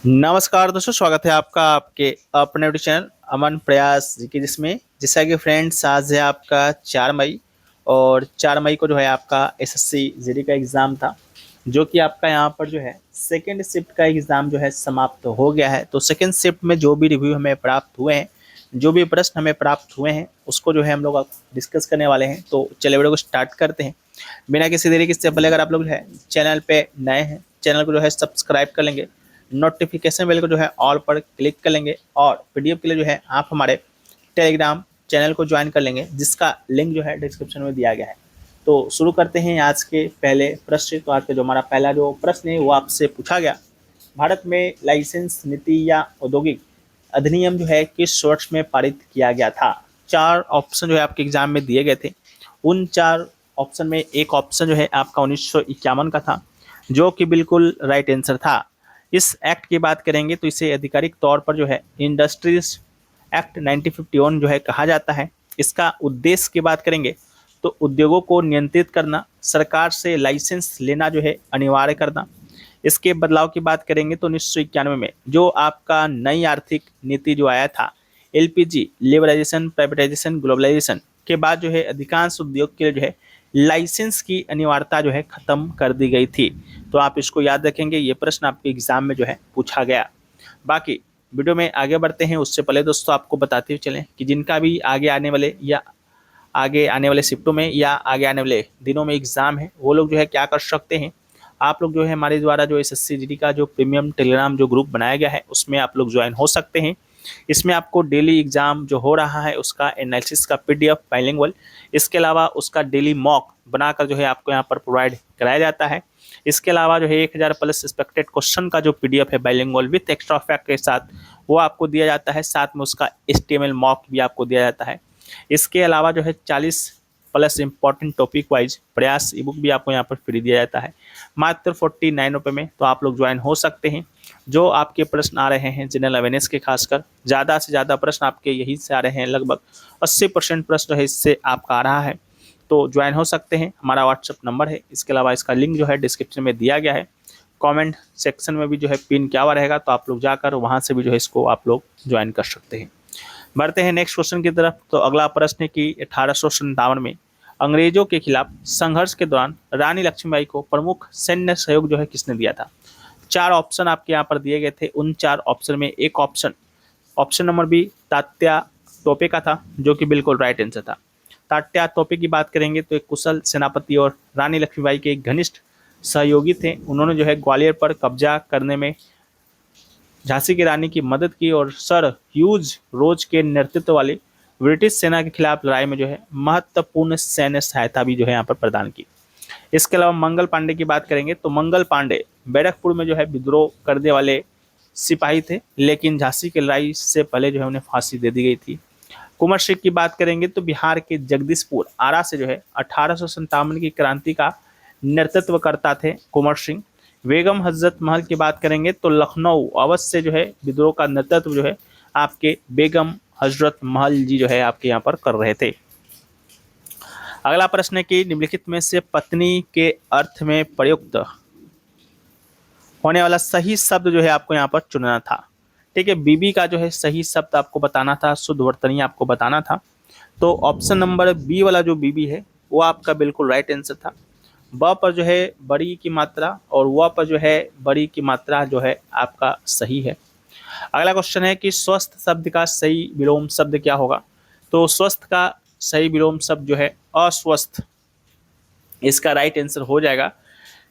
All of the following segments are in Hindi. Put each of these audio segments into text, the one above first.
नमस्कार दोस्तों, स्वागत है आपका आपके अपने यूट्यूब चैनल अमन प्रयास जी के जिसमें जैसा कि फ्रेंड्स आज है आपका 4 मई और 4 मई को जो है आपका एसएससी जीडी का एग्ज़ाम था, जो कि आपका यहाँ पर जो है सेकेंड शिफ्ट का एग्ज़ाम जो है समाप्त हो गया है। तो सेकेंड शिफ्ट में जो भी रिव्यू हमें प्राप्त हुए हैं, जो भी प्रश्न हमें प्राप्त हुए हैं, उसको जो है हम लोग अब डिस्कस करने वाले हैं। तो चलिए वीडियो को स्टार्ट करते हैं बिना किसी देरी के। इससे पहले अगर आप लोग जो है चैनल पे नए हैं, चैनल को जो है सब्सक्राइब कर लेंगे, नोटिफिकेशन बेल को जो है ऑल पर क्लिक कर लेंगे और पीडीएफ के लिए जो है आप हमारे टेलीग्राम चैनल को ज्वाइन कर लेंगे, जिसका लिंक जो है डिस्क्रिप्शन में दिया गया है। तो शुरू करते हैं आज के पहले प्रश्न। तो आज का जो हमारा पहला जो प्रश्न है वो आपसे पूछा गया, भारत में लाइसेंस नीति या औद्योगिक अधिनियम जो है किस वर्ष में पारित किया गया था। 4 ऑप्शन जो है आपके एग्जाम में दिए गए थे। उन 4 ऑप्शन में एक ऑप्शन जो है आपका 1951 का था, जो कि बिल्कुल राइट आंसर था। इस एक्ट की बात करेंगे तो इसे आधिकारिक तौर पर जो है इंडस्ट्रीज एक्ट 1951 जो है कहा जाता है। इसका उद्देश्य की बात करेंगे तो उद्योगों को नियंत्रित करना, सरकार से लाइसेंस लेना जो है अनिवार्य करना। इसके बदलाव की बात करेंगे तो 1991 में जो आपका नई आर्थिक नीति जो आया था, एलपीजी लिबरलाइजेशन प्राइवेटाइजेशन ग्लोबलाइजेशन के बाद जो है अधिकांश उद्योग के लिए जो है लाइसेंस की अनिवार्यता जो है खत्म कर दी गई थी। तो आप इसको याद रखेंगे, ये प्रश्न आपके एग्जाम में जो है पूछा गया। बाकी वीडियो में आगे बढ़ते हैं उससे पहले दोस्तों आपको बताते हुए चलें कि जिनका भी आगे आने वाले शिफ्टों में या आगे आने वाले दिनों में एग्जाम है, वो लोग जो है क्या कर सकते हैं। आप लोग जो है हमारे द्वारा जो एसएससी जीडी का जो प्रीमियम टेलीग्राम जो ग्रुप बनाया गया है उसमें आप लोग ज्वाइन हो सकते हैं। इसमें आपको डेली एग्जाम जो हो रहा है उसका एनालिसिस का पीडीएफ बाइलिंगुअल, इसके अलावा उसका डेली मॉक बनाकर जो है आपको यहाँ पर प्रोवाइड कराया जाता है। इसके अलावा जो है 1000 प्लस एक्सपेक्टेड क्वेश्चन का जो पीडीएफ है बाइलिंगुअल विथ एक्स्ट्रा फैक्ट के साथ, वो आपको दिया जाता है। साथ में उसका एचटीएमएल मॉक भी आपको दिया जाता है। इसके अलावा जो है 40 प्लस इंपॉर्टेंट टॉपिक वाइज प्रयास ई बुक भी आपको यहाँ पर फ्री दिया जाता है मात्र 49 रुपये में। तो आप लोग ज्वाइन हो सकते हैं। जो आपके प्रश्न आ रहे हैं जनरल अवेयरनेस के, खासकर ज़्यादा से ज़्यादा प्रश्न आपके यही से आ रहे हैं, लगभग 80% प्रश्न है इससे आपका आ रहा है। तो ज्वाइन हो सकते हैं। हमारा व्हाट्सअप नंबर है, इसके अलावा इसका लिंक जो है डिस्क्रिप्शन में दिया गया है। कमेंट सेक्शन में भी जो है पिन किया हुआ रहेगा, तो आप लोग जाकर वहाँ से भी जो है इसको आप लोग ज्वाइन कर सकते हैं। बढ़ते हैं नेक्स्ट क्वेश्चन की तरफ। तो अगला प्रश्न है कि 1857 में अंग्रेजों के खिलाफ संघर्ष के दौरान रानी लक्ष्मीबाई को प्रमुख सैन्य सहयोग जो है किसने दिया था। 4 ऑप्शन आपके यहाँ पर दिए गए थे। उन 4 ऑप्शन में एक option number B Tatya Tope का था, जो कि बिल्कुल राइट आंसर था। तात्या टोपे की बात करेंगे तो एक कुशल सेनापति और रानी लक्ष्मीबाई के एक घनिष्ठ सहयोगी थे। उन्होंने जो है ग्वालियर पर कब्जा करने में झांसी की रानी की मदद की और सर ह्यूज रोज के नेतृत्व वाली ब्रिटिश सेना के खिलाफ लड़ाई में जो है महत्वपूर्ण सैन्य सहायता भी जो है यहाँ पर प्रदान की। इसके अलावा मंगल पांडे की बात करेंगे तो मंगल पांडे बैरकपुर में जो है विद्रोह करने वाले सिपाही थे, लेकिन झांसी की लड़ाई से पहले जो है उन्हें फांसी दे दी गई थी। कुंवर सिंह की बात करेंगे तो बिहार के जगदीशपुर आरा से जो है 1857 की क्रांति का नेतृत्व करता थे कुंवर सिंह। बेगम हजरत महल की बात करेंगे तो लखनऊ अवध से जो है विद्रोह का नेतृत्व जो है आपके बेगम हजरत महल जी जो है आपके यहाँ पर कर रहे थे। अगला प्रश्न है कि निम्नलिखित में से पत्नी के अर्थ में प्रयुक्त होने वाला सही शब्द जो है आपको यहाँ पर चुनना था। ठीक है, बीबी का जो है सही शब्द आपको बताना था, शुद्ध वर्तनी आपको बताना था। तो ऑप्शन नंबर बी वाला जो बीबी है वो आपका बिल्कुल राइट आंसर था। ब पर जो है बड़ी की मात्रा और व पर जो है बड़ी की मात्रा जो है आपका सही है। अगला क्वेश्चन है कि स्वस्थ शब्द का सही विलोम शब्द क्या होगा। तो स्वस्थ का सही विलोम शब्द जो है अस्वस्थ, इसका राइट आंसर हो जाएगा।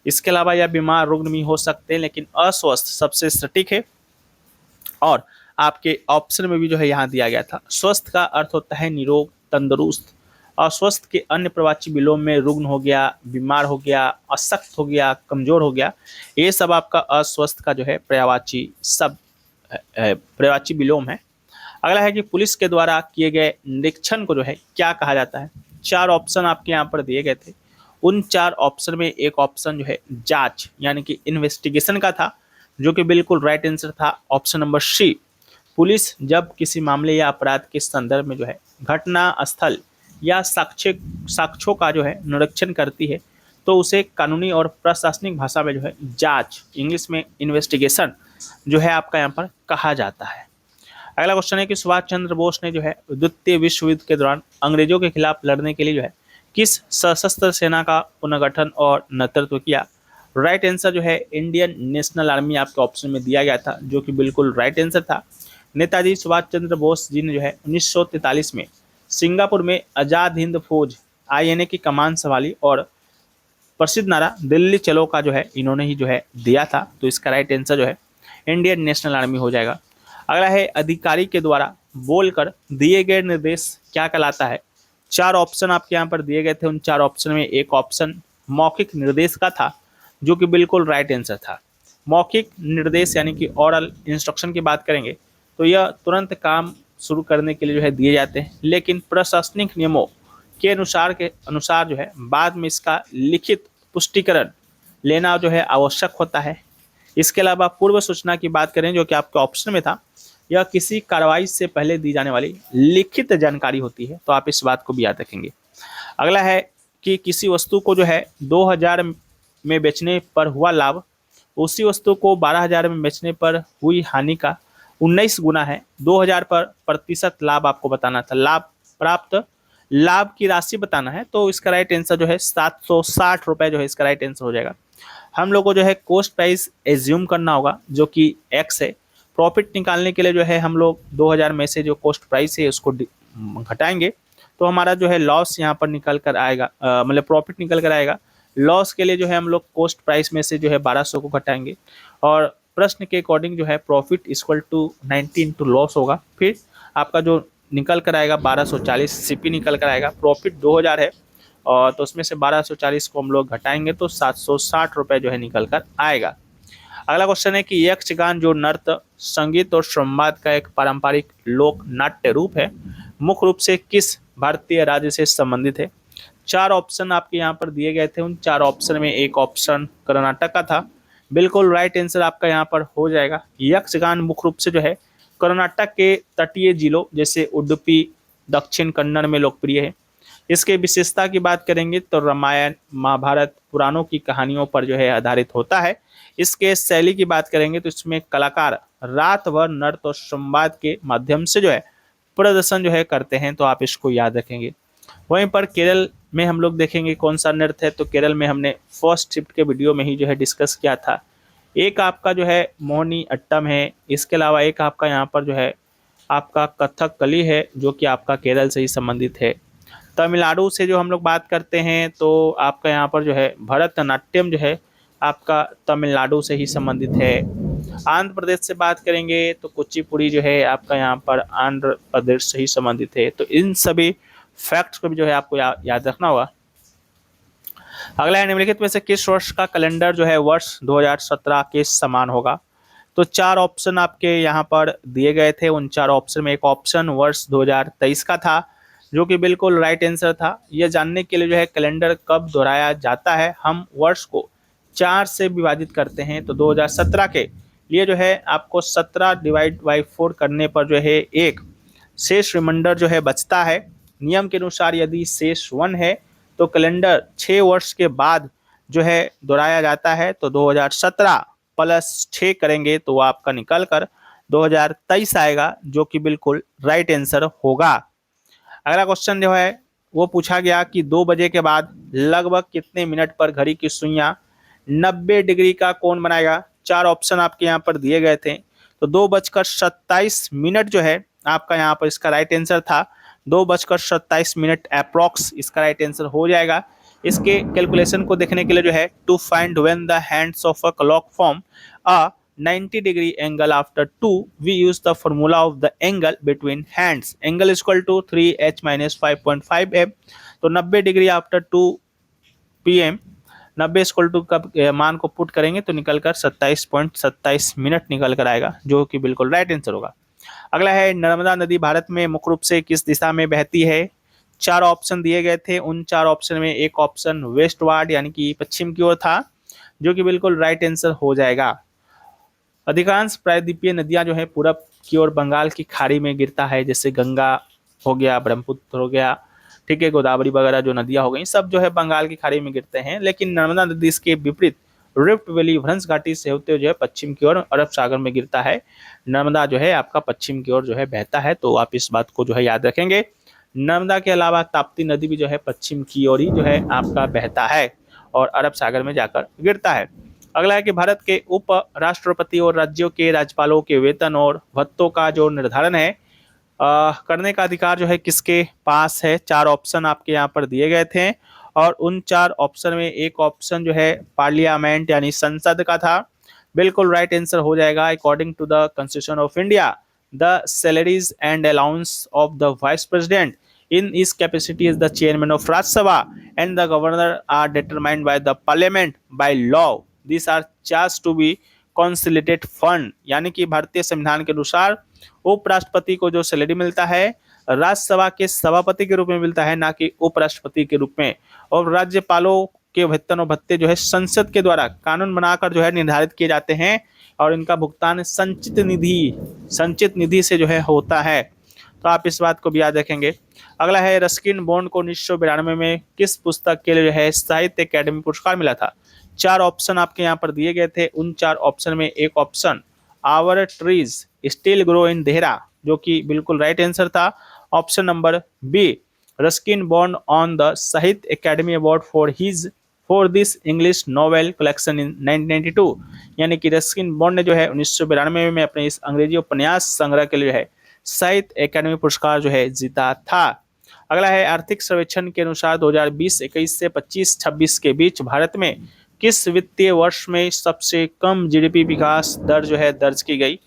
इसके अलावा यह बीमार रुग्ण भी हो सकते हैं, लेकिन अस्वस्थ सबसे सटीक है। और आपके ऑप्शन में भी जो है यहाँ दिया गया था। स्वस्थ का अर्थ होता है निरोग, तंदुरुस्त। अस्वस्थ के अन्य प्रवाची विलोम में रुग्ण हो गया, बीमार हो गया, अशक्त हो गया, कमजोर हो गया, ये सब आपका अस्वस्थ का जो है पर्यायवाची शब्द पर्यायवाची विलोम है। अगला है कि पुलिस के द्वारा किए गए निरीक्षण को जो है क्या कहा जाता है। 4 ऑप्शन आपके यहाँ पर दिए गए थे। उन 4 ऑप्शन में एक ऑप्शन जो है जांच यानी कि इन्वेस्टिगेशन का था, जो कि बिल्कुल राइट आंसर था। ऑप्शन नंबर सी, पुलिस जब किसी मामले या अपराध के संदर्भ में जो है घटना स्थल या साक्ष्यों का जो है निरीक्षण करती है, तो उसे कानूनी और प्रशासनिक भाषा में जो है जांच, इंग्लिश में इन्वेस्टिगेशन जो है आपका यहाँ पर कहा जाता है। अगला क्वेश्चन है कि सुभाष चंद्र बोस ने जो है द्वितीय विश्व युद्ध के दौरान अंग्रेजों के खिलाफ लड़ने के लिए जो है किस सशस्त्र सेना का पुनर्गठन और नेतृत्व किया? राइट आंसर जो है इंडियन नेशनल आर्मी आपके ऑप्शन में दिया गया था, जो कि बिल्कुल राइट आंसर था। नेताजी सुभाष चंद्र बोस जी ने जो है 1943 में सिंगापुर में आजाद हिंद फौज INA की कमान संभाली और प्रसिद्ध नारा दिल्ली चलो का जो है इन्होंने ही जो है दिया था। तो इसका राइट आंसर जो है इंडियन नेशनल आर्मी हो जाएगा। अगला है अधिकारी के द्वारा बोलकर दिए गए निर्देश क्या कहलाता है? 4 ऑप्शन आपके यहाँ पर दिए गए थे, उन 4 ऑप्शन में एक ऑप्शन मौखिक निर्देश का था, जो कि बिल्कुल राइट आंसर था। मौखिक निर्देश यानी कि ऑरल इंस्ट्रक्शन की बात करेंगे तो यह तुरंत काम शुरू करने के लिए जो है दिए जाते हैं, लेकिन प्रशासनिक नियमों के अनुसार जो है बाद में इसका लिखित पुष्टिकरण लेना जो है आवश्यक होता है। इसके अलावा पूर्व सूचना की बात करें जो कि आपके ऑप्शन में था, यह किसी कार्रवाई से पहले दी जाने वाली लिखित जानकारी होती है, तो आप इस बात को भी याद रखेंगे। अगला है कि किसी वस्तु को जो है 2000 में बेचने पर हुआ लाभ उसी वस्तु को 12,000 में बेचने पर हुई हानि का 19 गुना है। 2000 पर प्रतिशत लाभ आपको बताना था, प्राप्त लाभ की राशि बताना है, तो इसका राइट आंसर जो है 760 रुपए जो है इसका राइट आंसर हो जाएगा। हम लोग को जो है कॉस्ट प्राइस एज्यूम करना होगा जो कि x है। प्रॉफिट निकालने के लिए जो है हम लोग 2000 में से जो कॉस्ट प्राइस है उसको घटाएंगे, तो हमारा जो है लॉस यहाँ पर निकल कर आएगा, मतलब प्रॉफिट निकल कर आएगा। लॉस के लिए जो है हम लोग कॉस्ट प्राइस में से जो है 1200 को घटाएंगे और प्रश्न के अकॉर्डिंग जो है profit equal to 90 into loss होगा। फिर आपका जो निकल कर आएगा 1240 CP निकल कर आएगा। प्रॉफिट 2000 है और तो उसमें से 1240 को हम लोग घटाएंगे तो 760 रुपए जो है निकल कर आएगा। अगला क्वेश्चन है कि यक्षगान जो नृत्य संगीत और संवाद का एक पारंपरिक लोक नाट्य रूप है, मुख्य रूप से किस भारतीय राज्य से संबंधित है? 4 ऑप्शन आपके यहाँ पर दिए गए थे, उन 4 ऑप्शन में एक ऑप्शन कर्नाटक का था, बिल्कुल राइट आंसर आपका यहाँ पर हो जाएगा। यक्षगान मुख्य रूप से जो है कर्नाटक के तटीय जिलों जैसे उडुपी दक्षिण कन्नड़ में लोकप्रिय है। इसके विशेषता की बात करेंगे तो रामायण महाभारत पुराणों की कहानियों पर जो है आधारित होता है। इसके शैली की बात करेंगे तो इसमें कलाकार रात भर नृत्य और संवाद के माध्यम से जो है प्रदर्शन जो है करते हैं, तो आप इसको याद रखेंगे। वहीं पर केरल में हम लोग देखेंगे कौन सा नृत्य है, तो केरल में हमने फर्स्ट शिफ्ट के वीडियो में ही जो है डिस्कस किया था। एक आपका जो है मोहिनी अट्टम है, इसके अलावा एक आपका यहाँ पर जो है आपका कथकली है जो कि आपका केरल से ही संबंधित है। तमिलनाडु से जो हम लोग बात करते हैं तो आपका यहाँ पर जो है भरतनाट्यम जो है आपका तमिलनाडु से ही संबंधित है। आंध्र प्रदेश से बात करेंगे तो कुचिपुड़ी जो है आपका यहाँ पर आंध्र प्रदेश से ही संबंधित है। तो इन सभी फैक्ट्स को भी जो है आपको याद रखना होगा। अगला है निम्नलिखित में से किस वर्ष का कैलेंडर जो है वर्ष 2017 के समान होगा? तो 4 ऑप्शन आपके यहाँ पर दिए गए थे, उन 4 ऑप्शन में एक ऑप्शन वर्ष 2023 का था जो कि बिल्कुल राइट आंसर था। यह जानने के लिए जो है कैलेंडर कब दोहराया जाता है, हम वर्ष को 4 से विभाजित करते हैं, तो 2017 के लिए जो है आपको 17 डिवाइड बाई 4 करने पर जो है एक शेष रिमाइंडर जो है बचता है। नियम के अनुसार यदि शेष 1 है तो कैलेंडर 6 वर्ष के बाद जो है दोहराया जाता है, तो 2017 प्लस 6 करेंगे तो वो आपका निकल कर 2023 आएगा जो कि बिल्कुल राइट आंसर होगा। अगला क्वेश्चन जो है वो पूछा गया कि 2 बजे के बाद लगभग कितने मिनट पर घड़ी की सुइयां 90 डिग्री का कोण बनाएगा? 4 ऑप्शन आपके यहाँ पर दिए गए थे, तो 2:27 जो है आपका यहाँ पर इसका राइट आंसर था। 2:27 अप्रॉक्स इसका राइट आंसर हो जाएगा। इसके कैलकुलेशन को देखने के लिए जो है to find when the hands of a clock form a 90 degree angle after 2 we use the formula of the angle between hands, angle is equal to 3h minus 5.5 m। तो 90 degree after 2 PM 90 equal to कब मान को पुट करेंगे तो निकल कर 27.27 मिनट निकल कर आएगा जो कि बिल्कुल राइट आंसर होगा। अगला है नर्मदा नदी भारत में मुख्य रूप से किस दिशा में बहती है? 4 ऑप्शन दिए गए थे, उन 4 ऑप्शन में एक ऑप्शन वेस्टवार्ड यानी कि पश्चिम की ओर था जो कि बिल्कुल राइट आंसर हो जाएगा। अधिकांश प्रायद्वीपीय नदियां जो है पूरब की ओर बंगाल की खाड़ी में गिरता है, जैसे गंगा हो गया, ब्रह्मपुत्र हो गया, ठीक है, गोदावरी वगैरह जो नदियां हो गई सब जो है बंगाल की खाड़ी में गिरते हैं, लेकिन नर्मदा नदी इसके विपरीत रिफ्ट वैली भ्रंश घाटी से होते हुए जो है पश्चिम की ओर अरब सागर में गिरता है। नर्मदा जो है आपका पश्चिम की ओर जो है बहता है, तो आप इस बात को जो है याद रखेंगे। नर्मदा के अलावा ताप्ती नदी भी जो है पश्चिम की ओर ही जो है आपका बहता है और अरब सागर में जाकर गिरता है। अगला है कि भारत के उप राष्ट्रपति और राज्यों के राज्यपालों के वेतन और भत्तों का जो निर्धारण है करने का अधिकार जो है किसके पास है। 4 ऑप्शन आपके यहाँ पर दिए गए थे और उन 4 ऑप्शन में एक ऑप्शन जो है पार्लियामेंट यानी संसद का था। बिल्कुल राइट आंसर हो जाएगा। According to the constitution of India, the salaries and allowance of the vice president in his capacity as the chairman of Rajya Sabha and the governor are determined by the parliament by law. These are charged to be consolidated fund, यानी कि भारतीय संविधान के अनुसार उपराष्ट्रपति को जो सैलरी मिलता है राज्यसभा के सभापति के रूप में मिलता है, ना कि उपराष्ट्रपति के रूप में। और राज्यपालों के वेतन और भत्ते जो है संसद के द्वारा कानून बनाकर जो है निर्धारित किए जाते हैं और इनका भुगतान संचित निधि से जो है होता है। तो आप इस बात को भी याद रखेंगे। अगला है रस्किन बॉन्ड को 1992 में किस पुस्तक के लिए जो है साहित्य अकादमी पुरस्कार मिला था। 4 ऑप्शन आपके यहाँ पर दिए गए थे। उन 4 ऑप्शन में एक option our trees still grow in Dehra, जो कि बिल्कुल राइट आंसर था। Option number B Ruskin Bond on the Sahitya Akademi award for this English novel collection in 1992, यानी कि रस्किन बॉन्ड ने जो है 1992 में अपने इस अंग्रेजी उपन्यास संग्रह के लिए है साहित्य अकादमी पुरस्कार जो है जीता था। अगला है आर्थिक सर्वेक्षण के अनुसार 2020-21 से 25-26 के बीच भारत में किस वित्तीय वर्ष में सबसे कम जीडीपी विकास दर जो है दर्ज की गई।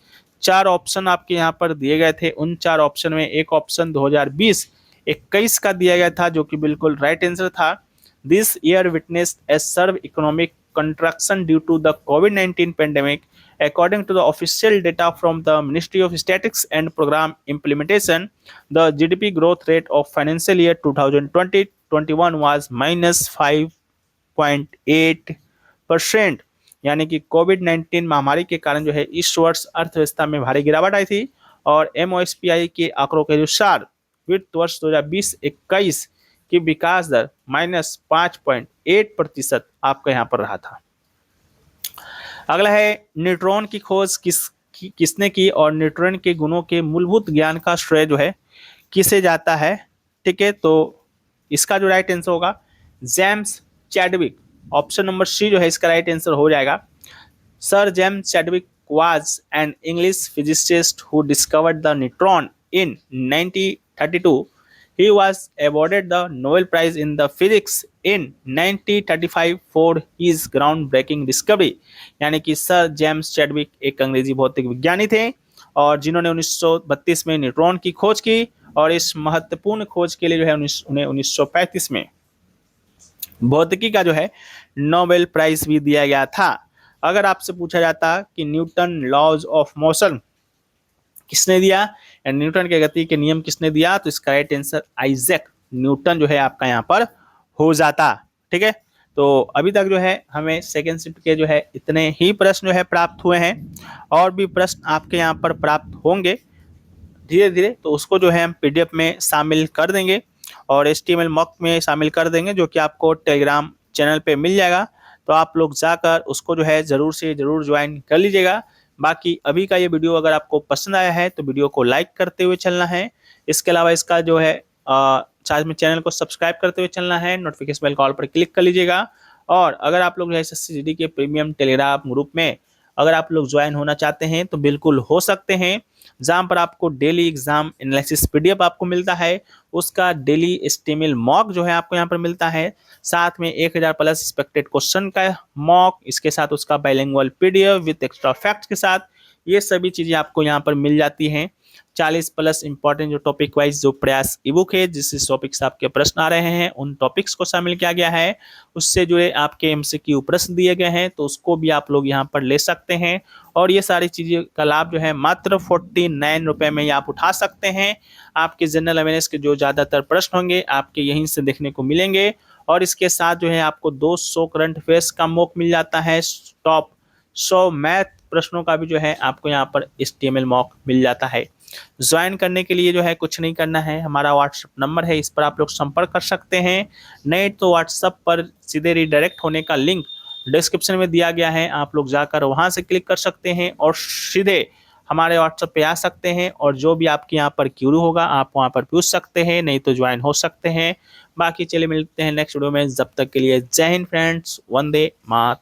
4 ऑप्शन आपके यहाँ पर दिए गए थे। उन 4 ऑप्शन में एक ऑप्शन 2020-21 का दिया गया था, जो कि बिल्कुल राइट आंसर था। This year witnessed a severe economic contraction due to the COVID-19 pandemic. According to the official data from the Ministry of Statistics and Program Implementation, the GDP growth rate of financial year 2020-21 was -5.8%, यानी कि कोविड-19 महामारी के कारण जो है इस वर्ष अर्थव्यवस्था में भारी गिरावट आई थी और MOSPI के आंकड़ों के अनुसार वित्त वर्ष 2020-21 की विकास दर -5.8% आपका यहाँ पर रहा था। अगला है न्यूट्रॉन की खोज किसने की और न्यूट्रॉन के गुणों के मूलभूत ज्ञान का श्रेय जो है किसे जाता है। ठीक है, तो इसका जो राइट आंसर होगा James Chadwick. Option number C जो है इसका राइट आंसर हो जाएगा। Sir James Chadwick was an English physicist who discovered the neutron in 1932. He was awarded the Nobel Prize in the Physics in 1935 for his groundbreaking discovery. यानी कि सर जेम्स चैडविक एक अंग्रेजी भौतिक विज्ञानी थे और जिन्होंने 1932 में न्यूट्रॉन की खोज की और इस महत्वपूर्ण खोज के लिए जो है उन्हें 1935 में भौतिकी का जो है नोबेल प्राइज भी दिया गया था। अगर आपसे पूछा जाता कि न्यूटन लॉज ऑफ मोशन किसने दिया या न्यूटन के गति के नियम किसने दिया, तो इसका राइट आंसर आइजैक न्यूटन जो है आपका यहाँ पर हो जाता। ठीक है, तो अभी तक जो है हमें सेकेंड शिफ्ट के जो है इतने ही प्रश्न जो है प्राप्त हुए हैं और भी प्रश्न आपके यहाँ पर प्राप्त होंगे धीरे धीरे, तो उसको जो है हम PDF में शामिल कर देंगे और HTML मॉक में शामिल कर देंगे, जो कि आपको टेलीग्राम चैनल पे मिल जाएगा। तो आप लोग जाकर उसको जो है ज़रूर से ज़रूर ज्वाइन कर लीजिएगा। बाकी अभी का ये वीडियो अगर आपको पसंद आया है तो वीडियो को लाइक करते हुए चलना है। इसके अलावा इसका जो है साथ में चैनल को सब्सक्राइब करते हुए चलना है, नोटिफिकेशन बेल कॉल पर क्लिक कर लीजिएगा। और अगर आप लोग SSC GD के प्रीमियम टेलीग्राम ग्रुप में अगर आप लोग ज्वाइन होना चाहते हैं तो बिल्कुल हो सकते हैं, जहाँ पर आपको डेली एग्जाम एनालिसिस PDF आपको मिलता है, उसका डेली HTML मॉक जो है आपको यहाँ पर मिलता है, साथ में 1000 प्लस एक्सपेक्टेड क्वेश्चन का मॉक, इसके साथ उसका bilingual PDF with extra facts के साथ, ये सभी चीज़ें आपको यहाँ पर मिल जाती हैं। 40 प्लस इंपॉर्टेंट जो टॉपिक वाइज जो प्रयास ईबुक है, जिस टॉपिक से आपके प्रश्न आ रहे हैं उन टॉपिक्स को शामिल किया गया है, उससे जुड़े आपके MCQ प्रश्न दिए गए हैं, तो उसको भी आप लोग यहाँ पर ले सकते हैं। और ये सारी चीज़ें का लाभ जो है मात्र 49 रुपये में ही आप उठा सकते हैं। आपके जनरल अवेयरनेस के जो ज़्यादातर प्रश्न होंगे आपके यहीं से देखने को मिलेंगे और इसके साथ जो है आपको 200 करंट अफेयर्स का मॉक मिल जाता है। टॉप 100 मैथ प्रश्नों का भी जो है आपको यहाँ पर HTML मॉक मिल जाता है। ज्वाइन करने के लिए जो है कुछ नहीं करना है, हमारा व्हाट्सएप नंबर है, इस पर आप लोग संपर्क कर सकते हैं। नहीं तो व्हाट्सएप पर सीधे रिडायरेक्ट होने का लिंक डिस्क्रिप्शन में दिया गया है, आप लोग जाकर वहां से क्लिक कर सकते हैं और सीधे हमारे व्हाट्सएप पे आ सकते हैं और जो भी आपके यहाँ पर क्यूरी होगा आप वहाँ पर पूछ सकते हैं, नहीं तो ज्वाइन हो सकते हैं। बाकी चलिए मिलते हैं नेक्स्ट वीडियो में, जब तक के लिए जय हिंद फ्रेंड्स, वंदे मातरम।